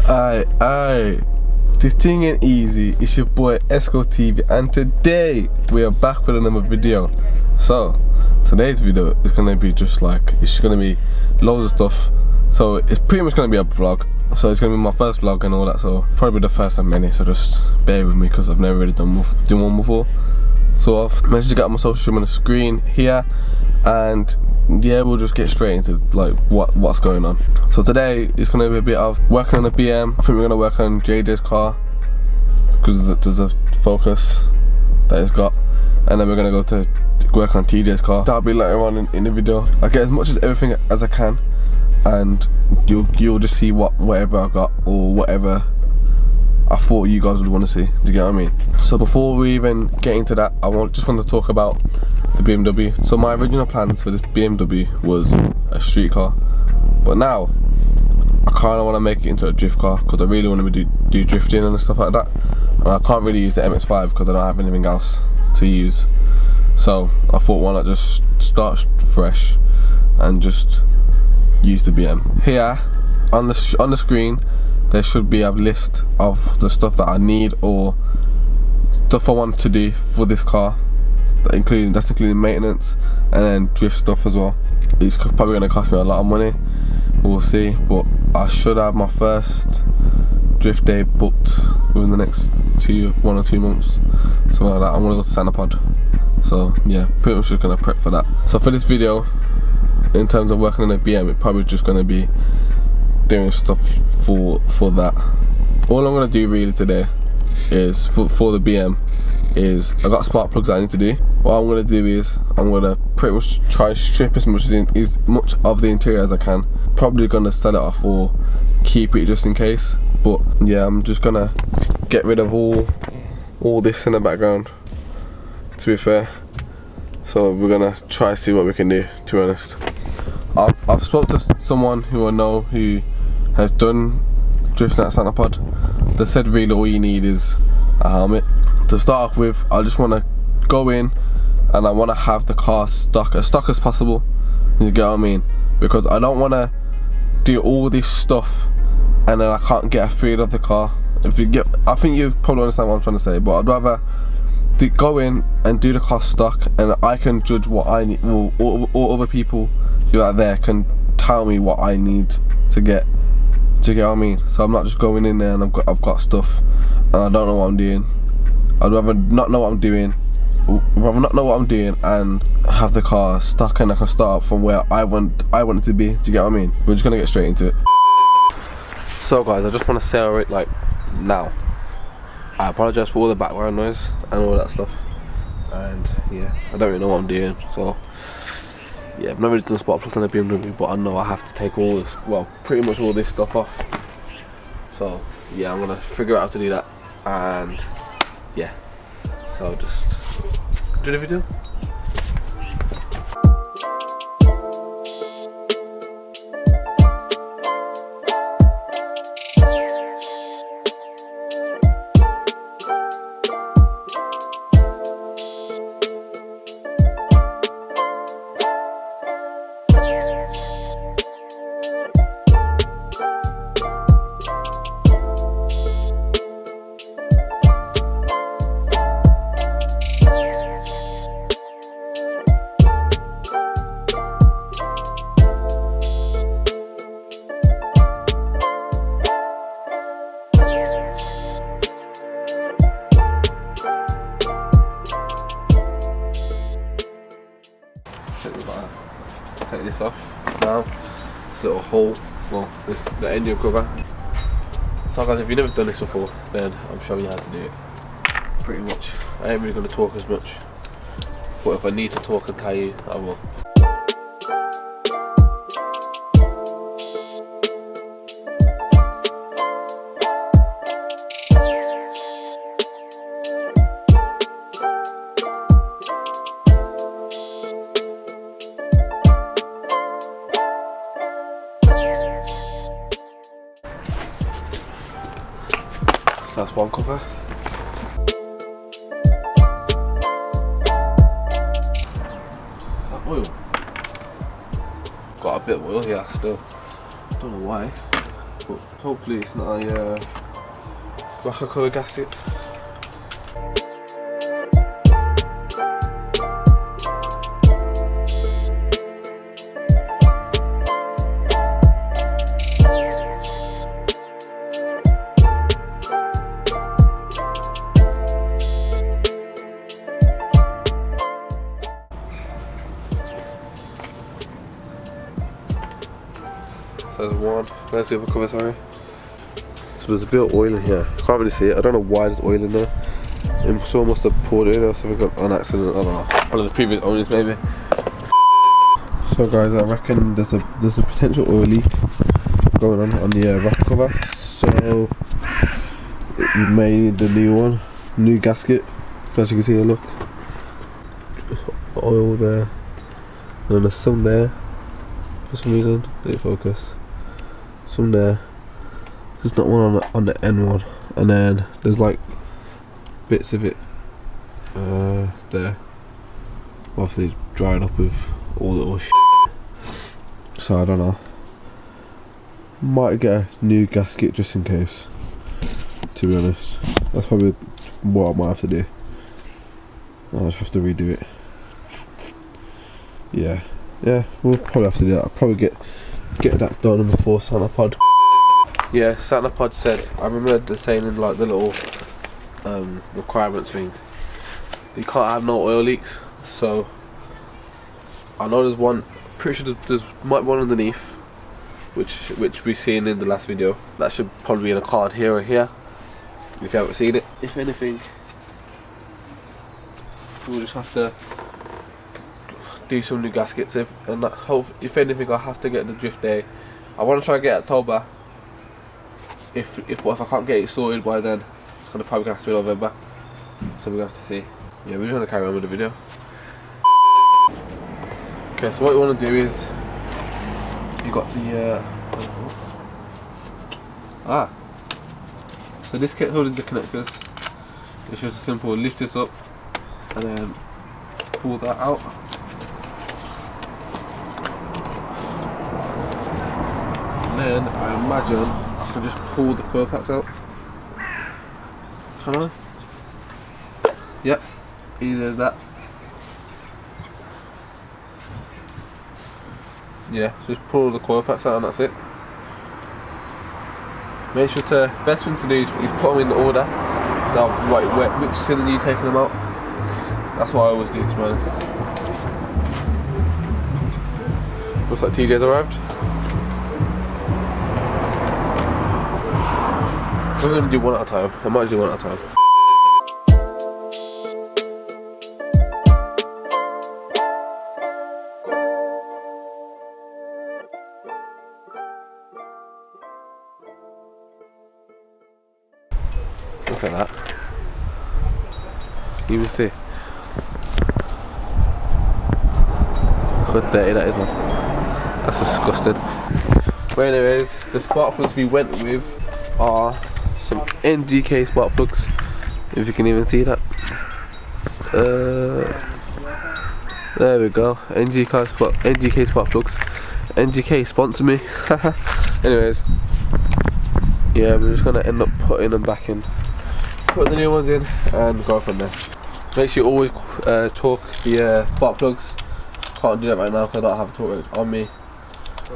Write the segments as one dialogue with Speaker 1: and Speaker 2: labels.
Speaker 1: Aye, this thing ain't easy. It's your boy itzescotv, and today we are back with another video. So today's video is gonna be just gonna be loads of stuff. So it's pretty much gonna be a vlog. So it's gonna be my first vlog and all that. So probably the first of many. So just bear with me because I've never really done one before. So I've managed to get my social on the screen here, and yeah, we'll just get straight into like what's going on. So today it's gonna be a bit of working on the BM. I think we're gonna work on JJ's car because there's a Focus that it's got, and then we're gonna go to work on TJ's car. That'll be later on in the video. I get as much as everything as I can, and you'll just see whatever I got or whatever I thought you guys would want to see. Do you get what I mean? So before we even get into that, I just want to talk about the BMW. So my original plans for this BMW was a street car, but now I kind of want to make it into a drift car because I really want to do drifting and stuff like that, and I can't really use the MX-5 because I don't have anything else to use. So I thought, why not just start fresh and just use the BM. Here on the screen there should be a list of the stuff that I need or stuff I want to do for this car, that's including maintenance and then drift stuff as well. It's probably going to cost me a lot of money, we'll see, but I should have my first drift day booked within the next 1 or 2 months, something like that. I'm going to go to Sanapod, so yeah, pretty much just going to prep for that. So for this video, in terms of working on a BM, it's probably just going to be doing stuff for that. All I'm going to do really today is for the BM is I got spark plugs that I need to do. What I'm going to do is I'm going to pretty much try to strip as much of the interior as I can. Probably going to sell it off or keep it just in case, but yeah, I'm just going to get rid of all this in the background, to be fair. So we're going to try to see what we can do, to be honest. I've spoke to someone who I know who has done drifting at Sanapod. They said really all you need is a helmet. To start off with, I just want to go in and I want to have the car as stock as possible. You get what I mean? Because I don't want to do all this stuff and then I can't get a feel of the car. I think you probably understand what I'm trying to say, but I'd rather go in and do the car stock, and I can judge what I need, or other people who are there can tell me what I need to get. Do you get what I mean? So I'm not just going in there and I've got stuff and I don't know what I'm doing. I'd rather not know what I'm doing, and have the car stuck and I can start from where I want it to be. Do you get what I mean? We're just gonna get straight into it. So guys, I just want to say alright, like now, I apologise for all the background noise and all that stuff, and yeah, I don't really know what I'm doing. So yeah, I've never really done spark plugs on a BMW, but I know I have to take all this, well, pretty much all this stuff off. So yeah, I'm gonna figure out how to do that, and yeah, so just do the video. Take this off now. This little hole, well, this the engine cover. So guys, if you've never done this before, then I'm showing you how to do it. Pretty much. I ain't really going to talk as much, but if I need to talk and tell you, I will. So that's one cover. Oil. Got a bit of oil here still. Don't know why. But Hopefully it's not a rocker cover gasket. So there's one. Let's see if it covers, sorry. So there's a bit of oil in here. Can't really see it. I don't know why there's oil in there. Someone must have poured it in or something on accident. I don't know. One of the previous owners maybe. So guys, I reckon there's a potential oil leak going on the rocker cover. So you may need the new gasket. As you can see, look, oil there, and then there's some there. For some reason, didn't focus. Some there. There's not one on the end one, and then there's like bits of it there. Obviously, it's dried up with all the oil. So I don't know. Might get a new gasket just in case. To be honest, that's probably what I might have to do. I'll just have to redo it. Yeah, we'll probably have to do that. I'll probably get that done before Santa Pod. Yeah, Santa Pod said, I remember the saying in like the little requirements things, you can't have no oil leaks. So I know there's one, pretty sure there's might be one underneath, which we've seen in the last video. That should probably be in a card here or here, if you haven't seen it. If anything, we'll just have to do some new gaskets. If anything, I'll have to get the drift day. I want to try and get October. If I can't get it sorted by then, it's gonna probably have to be November. So we're gonna have to see. Yeah, we're gonna carry on with the video. Okay, so what you want to do is you got the so this kit holding the connectors. It's just a simple lift this up and then pull that out. And then I imagine I can just pull the coil packs out. Can I? Yep, easy as that. Yeah, just pull the coil packs out and that's it. Make sure to, best thing to do is put them in the order of which cylinder you're taking them out. That's what I always do, to be honest. Looks like TJ's arrived. I'm going to do one at a time. I might do one at a time. Look at that. You can see. How dirty that is, man. That's disgusting. But anyways, the spark plugs we went with are some NGK spark plugs. If you can even see that. There we go. NGK spark plugs. NGK sponsor me. Anyways, yeah, we're just gonna end up putting them back in. Put the new ones in and go from there. Make sure you always torque the spark plugs. Can't do that right now because I don't have a torque on me.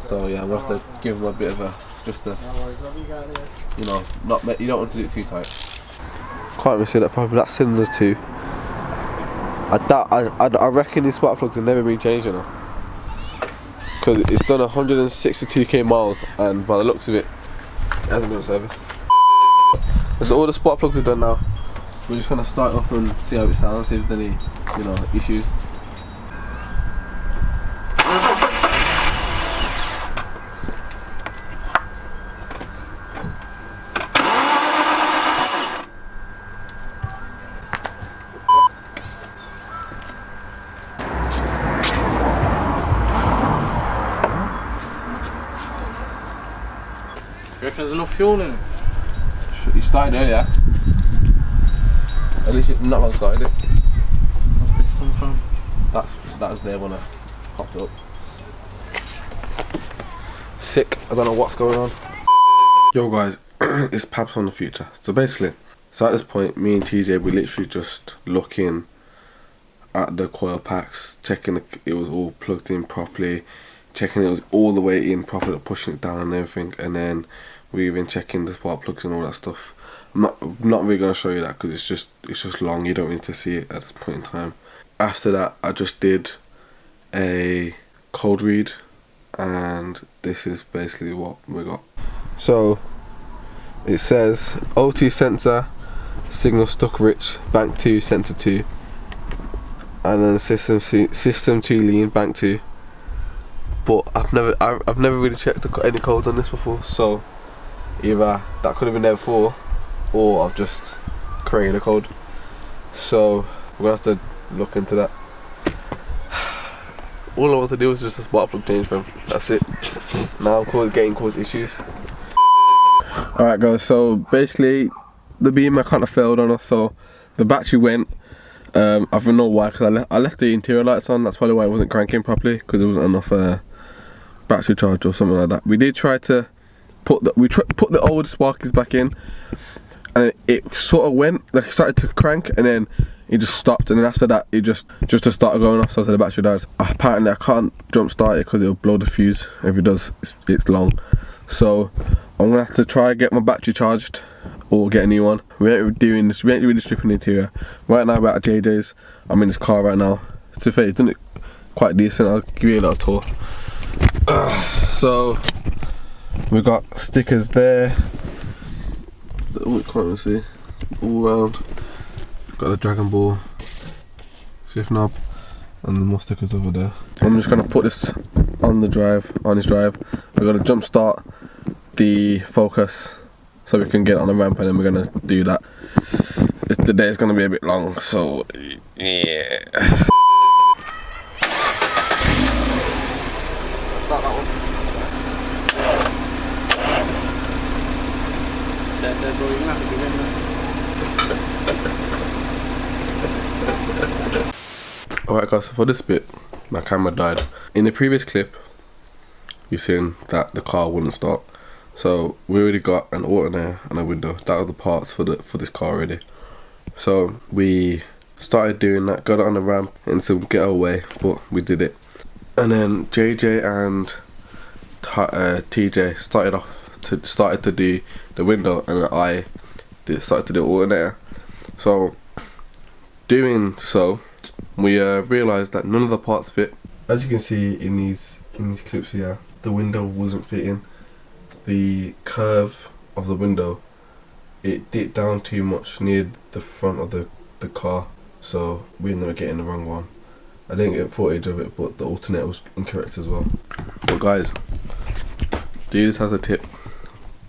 Speaker 1: So yeah, I'm gonna have to give them a bit of a, just a, you know, you don't want to do it too tight. Can't even see that properly. That's cylinder 2. I reckon these spark plugs have never been changed, you know, because it's done 162k miles and by the looks of it, it hasn't been serviced. So all the spark plugs are done now. We're just gonna start up and see how it sounds, see if there's any, you know, issues.
Speaker 2: You reckon there's enough fuel in it?
Speaker 1: You started earlier. At least you've not long started it.
Speaker 2: Where's this come from?
Speaker 1: That was there when I popped up. Sick. I don't know what's going on. Yo guys, it's Paps from the future. So basically, at this point, me and TJ, we literally just looking at the coil packs, checking it was all plugged in properly, checking it was all the way in properly, pushing it down and everything, and then we've been checking the spark plugs and all that stuff. I'm not really going to show you that because it's just long, you don't need to see it at this point in time. After that, I just did a code read, and this is basically what we got. So it says OT sensor, signal stuck rich, bank 2, sensor 2, and then system 2 lean, bank 2. But I've never really checked any codes on this before, so either that could have been there before, or I've just created a code. So we're gonna have to look into that. All I want to do is just a spark plug change, fam. That's it. Now I'm getting issues. Alright guys, so basically the beamer kind of failed on us, so the battery went. I don't know why, because I left the interior lights on. That's probably why it wasn't cranking properly, because there wasn't enough battery charge or something like that. We did try to put the old sparkies back in, and it sort of went, like it started to crank, and then it just stopped, and then after that it just started going off, so the battery died. Apparently I can't jump start it because it'll blow the fuse. If it does, it's long. So I'm gonna have to try and get my battery charged or get a new one. We ain't really stripping the interior. Right now we're at JJ's. I'm in this car right now. To be fair, it's done it quite decent. I'll give you a little tour. So we got stickers there. Oh, you can't even see. All round. Got a Dragon Ball shift knob, and more stickers over there. I'm just gonna put this on his drive. We're gonna jump start the Focus so we can get on the ramp, and then we're gonna do that. The day is gonna be a bit long, so yeah. Start that one.
Speaker 2: Dead, bro. You're gonna have to give in there.
Speaker 1: Alright guys, so for this bit, my camera died. In the previous clip, you seen that the car wouldn't start. So we already got an alternator and a window. That are the parts for this car already. So we started doing that, got it on the ramp and some get away, but we did it. And then JJ and TJ started to do the window, and I started to do alternator. So doing so, we realised that none of the parts fit. As you can see in these clips here, the window wasn't fitting. The curve of the window, it dipped down too much near the front of the car, so we ended up getting the wrong one. I didn't get footage of it, but the alternator was incorrect as well. But guys, do this as a tip: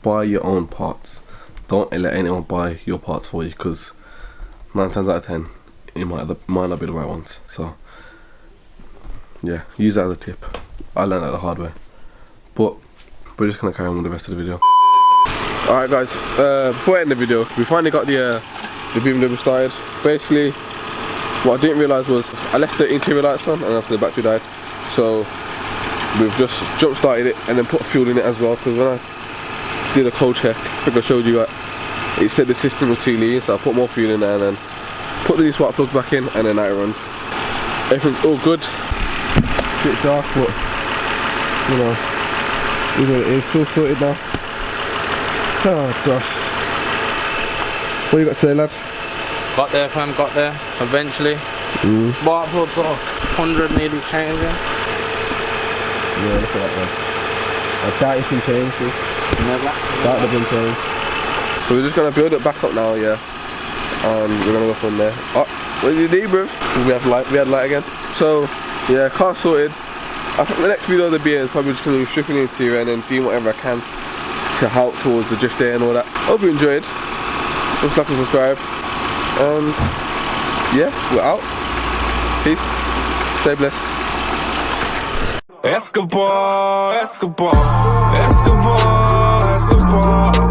Speaker 1: buy your own parts. Don't let anyone buy your parts for you, because 9 times out of 10 it might not be the right ones. So yeah, use that as a tip. I learned that the hard way. But we're just gonna carry on with the rest of the video. Alright guys, before I end the video, we finally got the BMW started. Basically, what I didn't realise was I left the interior lights on, and after the battery died, so we've just jump started it and then put fuel in it as well, because when I did a code check, I think I showed you that it said the system was too lean, so I put more fuel in there and then put these spark plugs back in, and then now it runs. Everything's all good. Bit dark, but you know, it's all sorted now. Oh gosh. What you got to say, lad?
Speaker 2: Got there, fam. Got there. Eventually. Spark plugs got 100 needle changing.
Speaker 1: Yeah, look at that one. I doubt it's been changed.
Speaker 2: Never.
Speaker 1: Doubt they've been changed. So we're just gonna build it back up now, yeah. And we're gonna go from there. Oh, what did you do, bro? We had light again. So yeah, car sorted. I think the next video of the beer is probably just gonna be stripping the interior and then doing whatever I can to help towards the drift day and all that. Hope you enjoyed. Don't forget to subscribe. And yeah, we're out. Peace. Stay blessed. Escobar, Escobar, Escobar, Escobar.